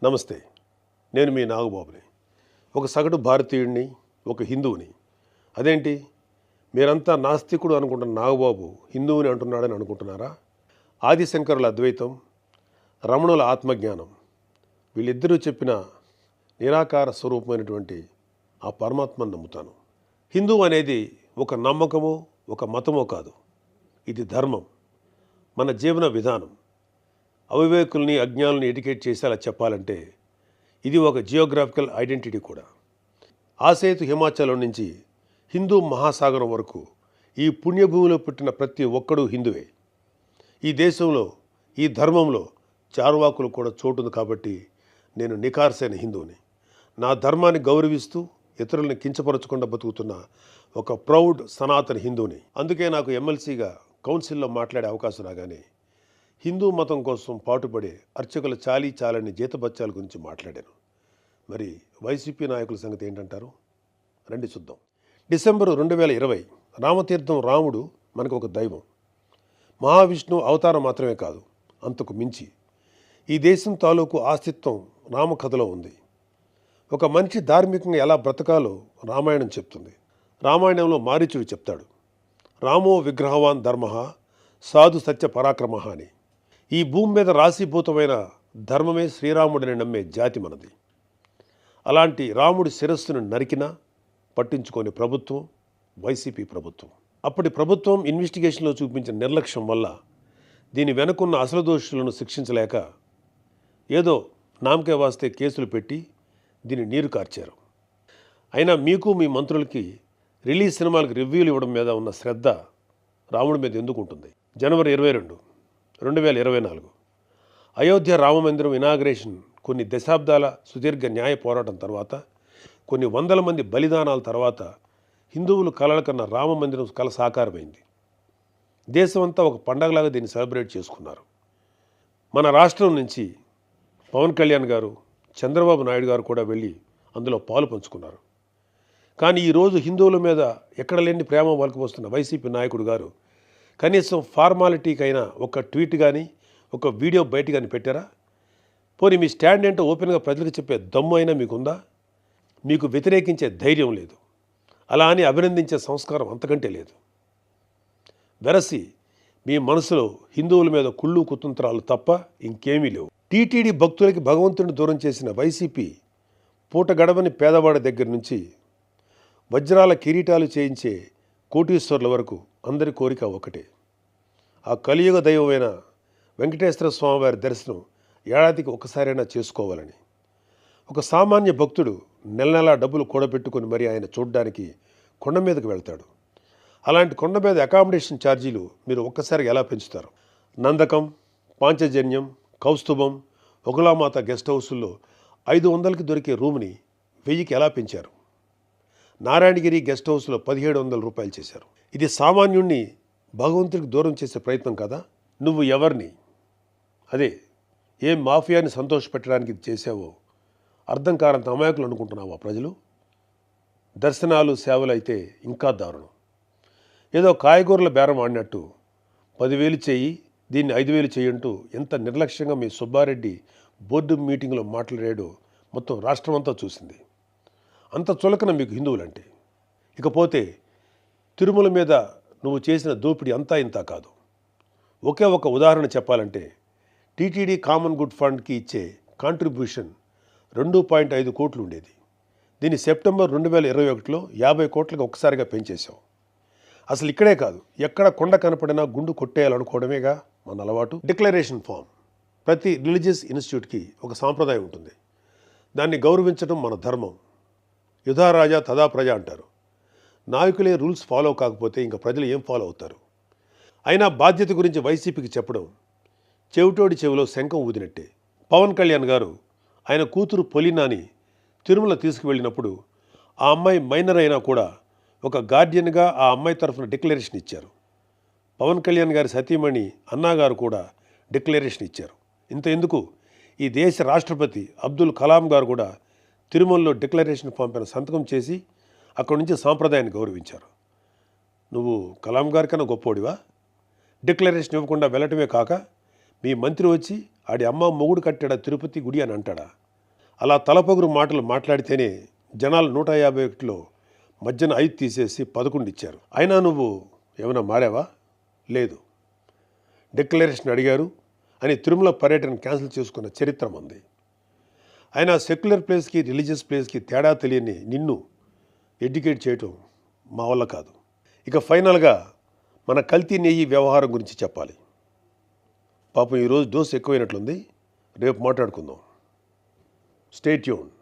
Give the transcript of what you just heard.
నమస్తే. నేను మీ నాగబాబుని. ఒక సగటు భారతీయుడిని, ఒక హిందువుని. అదేంటి మీరంతా నాస్తికుడు అనుకుంటున్న నాగబాబు హిందువుని అంటున్నాడని అనుకుంటున్నారా? ఆదిశంకరుల అద్వైతం, రమణుల ఆత్మజ్ఞానం వీళ్ళిద్దరూ చెప్పిన నిరాకార స్వరూపమైనటువంటి ఆ పరమాత్మను నమ్ముతాను. హిందువు అనేది ఒక నమ్మకమో ఒక మతమో కాదు, ఇది ధర్మం, మన జీవన విధానం. అవివేకుల్ని అజ్ఞానుల్ని ఎడ్యుకేట్ చేసేలా చెప్పాలంటే ఇది ఒక జియోగ్రాఫికల్ ఐడెంటిటీ కూడా. ఆసేతు హిమాచలం నుంచి హిందూ మహాసాగరం వరకు ఈ పుణ్యభూమిలో పుట్టిన ప్రతి ఒక్కడూ హిందువే. ఈ దేశంలో ఈ ధర్మంలో చార్వాకులు కూడా చోటుంది కాబట్టి నేను నికార్సైన హిందువుని. నా ధర్మాన్ని గౌరవిస్తూ ఇతరులను కించపరచకుండా బతుకుతున్న ఒక ప్రౌడ్ సనాతన హిందువుని. అందుకే నాకు ఎమ్మెల్సీగా కౌన్సిల్లో మాట్లాడే అవకాశం రాగానే హిందూ మతం కోసం పాటుపడే అర్చకుల చాలని జీతబత్యాల గురించి మాట్లాడాను. మరి వైసీపీ నాయకుల సంగతి ఏంటంటారు? రండి చూద్దాం. డిసెంబర్ 2020 రామతీర్థం రాముడు మనకు ఒక దైవం. మహావిష్ణువు అవతారం మాత్రమే కాదు, అంతకు మించి ఈ దేశం తాలూకు ఆస్తిత్వం రామకథలో ఉంది. ఒక మనిషి ధార్మికంగా ఎలా బ్రతకాలో రామాయణం చెప్తుంది. రామాయణంలో మారీచుడు చెప్తాడు, రామో విగ్రహవాన్ ధర్మ సాధు సత్య పరాక్రమ అని. ఈ భూమి మీద రాశీభూతమైన ధర్మమే శ్రీరాముడిని నమ్మే జాతి మనది. అలాంటి రాముడి శిరస్సును నరికినా పట్టించుకోని ప్రభుత్వం వైసీపీ ప్రభుత్వం. అప్పటి ప్రభుత్వం ఇన్వెస్టిగేషన్లో చూపించిన నిర్లక్ష్యం వల్ల దీని వెనుకున్న అసలు దోషులను శిక్షించలేక ఏదో నామకే వాస్తే కేసులు పెట్టి దీన్ని నీరు కార్చారు. అయినా మీకు మీ మంత్రులకి రిలీజ్ సినిమాలకు రివ్యూలు ఇవ్వడం మీద ఉన్న శ్రద్ధ రాముడి మీద ఎందుకు ఉంటుంది? జనవరి 22, 2024 అయోధ్య రామమందిరం ఇనాగ్రేషన్ కొన్ని దశాబ్దాల సుదీర్ఘ న్యాయ పోరాటం తర్వాత, కొన్ని వందల మంది బలిదానాల తర్వాత హిందువులు కలల కన్నా రామమందిరం కల సాకారమైంది. దేశమంతా ఒక పండగలాగా దీన్ని సెలబ్రేట్ చేసుకున్నారు. మన రాష్ట్రం నుంచి పవన్ కళ్యాణ్ గారు, చంద్రబాబు నాయుడు గారు కూడా వెళ్ళి అందులో పాలు పంచుకున్నారు. కానీ ఈరోజు హిందువుల మీద ఎక్కడ లేని ప్రేమ వలకపోస్తున్న వైసీపీ నాయకుడు గారు కనీసం ఫార్మాలిటీకైనా ఒక ట్వీట్ కానీ ఒక వీడియో బయట కానీ పెట్టారా? పోనీ మీ స్టాండ్ ఏంటో ఓపెన్గా ప్రజలకు చెప్పే దమ్ము అయినా మీకుందా? మీకు వ్యతిరేకించే ధైర్యం లేదు, అలా అని అభినందించే సంస్కారం అంతకంటే లేదు. వెరసి మీ మనసులో హిందువుల మీద కుళ్ళు కుతంత్రాలు తప్ప ఇంకేమీ లేవు. టీటీడీ భక్తులకి భగవంతుడిని దూరం చేసిన వైసీపీ పూట గడవని పేదవాడి దగ్గర నుంచి వజ్రాల కిరీటాలు చేయించే కోటీశ్వరుల వరకు అందరి కోరిక ఒకటే, ఆ కలియుగ దైవమైన వెంకటేశ్వర స్వామివారి దర్శనం ఏడాదికి ఒకసారైనా చేసుకోవాలని. ఒక సామాన్య భక్తుడు నెల డబ్బులు కూడబెట్టుకొని మరి ఆయన చూడడానికి కొండ మీదకి వెళ్తాడు. అలాంటి కొండ మీద అకామిడేషన్ ఛార్జీలు మీరు ఒక్కసారి ఎలా పెంచుతారు? నందకం, పాంచజన్యం, కౌస్తుభం, ఒకలామాత గెస్ట్ హౌసుల్లో 500కి దొరికే రూమ్ని 1000కి ఎలా పెంచారు? నారాయణగిరి గెస్ట్ హౌస్లో 1700 రూపాయలు చేశారు. ఇది సామాన్యుణ్ణి భగవంతుడికి దూరం చేసే ప్రయత్నం కదా? నువ్వు ఎవరిని, అదే ఏం మాఫియాని సంతోషపెట్టడానికి ఇది చేసావో అర్థం కానంత అమాయకులు అనుకుంటున్నావా ప్రజలు? దర్శనాలు సేవలు అయితే ఇంకా దారుణం. ఏదో కాయగూరల బేరం ఆడినట్టు 10,000 చెయ్యి, దీన్ని 5,000 చెయ్యంటూ ఎంత నిర్లక్ష్యంగా మీ సుబ్బారెడ్డి బోర్డు మీటింగ్లో మాట్లాడాడో మొత్తం రాష్ట్రం అంతా చూసింది. అంత చులకన మీకు హిందువులంటే. ఇకపోతే తిరుమల మీద నువ్వు చేసిన దోపిడీ అంతా ఇంతా కాదు. ఒకే ఒక ఉదాహరణ చెప్పాలంటే టీటీడీ కామన్ గుడ్ ఫండ్కి ఇచ్చే కాంట్రిబ్యూషన్ 2.5 కోట్లు ఉండేది. దీన్ని సెప్టెంబర్ 2021లో 50 కోట్లకు ఒక్కసారిగా పెంచేశాం. అసలు ఇక్కడే కాదు, ఎక్కడ కొండ కనపడినా గుండు కొట్టేయాలనుకోవడమేగా మన అలవాటు. Declaration form. ప్రతి రిలీజియస్ ఇన్స్టిట్యూట్కి ఒక సాంప్రదాయం ఉంటుంది. దాన్ని గౌరవించడం మన ధర్మం. యుధా రాజా తదా ప్రజ అంటారు. నాయకులే రూల్స్ ఫాలో కాకపోతే ఇంకా ప్రజలు ఏం ఫాలో అవుతారు? అయినా బాధ్యత గురించి వైసీపీకి చెప్పడం చెవిటోడి చెవిలో శంఖం ఊదినట్టే. పవన్ కళ్యాణ్ గారు ఆయన కూతురు పొలినాని తిరుమల తీసుకువెళ్ళినప్పుడు ఆ అమ్మాయి మైనర్ అయినా కూడా ఒక గార్డియన్గా ఆ అమ్మాయి తరఫున డిక్లరేషన్ ఇచ్చారు. పవన్ కళ్యాణ్ గారి సతీమణి అన్నాగారు కూడా డిక్లరేషన్ ఇచ్చారు. ఇంత ఎందుకు, ఈ దేశ రాష్ట్రపతి అబ్దుల్ కలాం గారు కూడా తిరుమలలో డిక్లరేషన్ ఫామ్ పైన సంతకం చేసి అక్కడి నుంచి సాంప్రదాయాన్ని గౌరవించారు. నువ్వు కలాం గారి కన్నా గొప్పోడివా? డిక్లరేషన్ ఇవ్వకుండా వెళ్ళటమే కాక మీ మంత్రి వచ్చి ఆడి అమ్మ మొగుడు కట్టాడా తిరుపతి గుడి అని అంటాడా? అలా తలపొగురు మాటలు మాట్లాడితేనే జనాలు 151లో మధ్యన 5 తీసేసి 11 ఇచ్చారు. అయినా నువ్వు ఏమైనా మారావా? లేదు. డిక్లరేషన్ అడిగారు అని తిరుమల పర్యటన క్యాన్సిల్ చేసుకున్న చరిత్ర ఉంది. అయినా సెక్యులర్ ప్లేస్కి రిలీజియస్ ప్లేస్కి తేడా తెలియని నిన్ను ఎడ్యుకేట్ చేయటం మా వల్ల కాదు. ఇక ఫైనల్గా మన కల్తీ నెయ్యి వ్యవహారం గురించి చెప్పాలి. పాపం ఈరోజు డోస్ ఎక్కువైనట్లుంది. రేపు మాట్లాడుకుందాం. Stay tuned.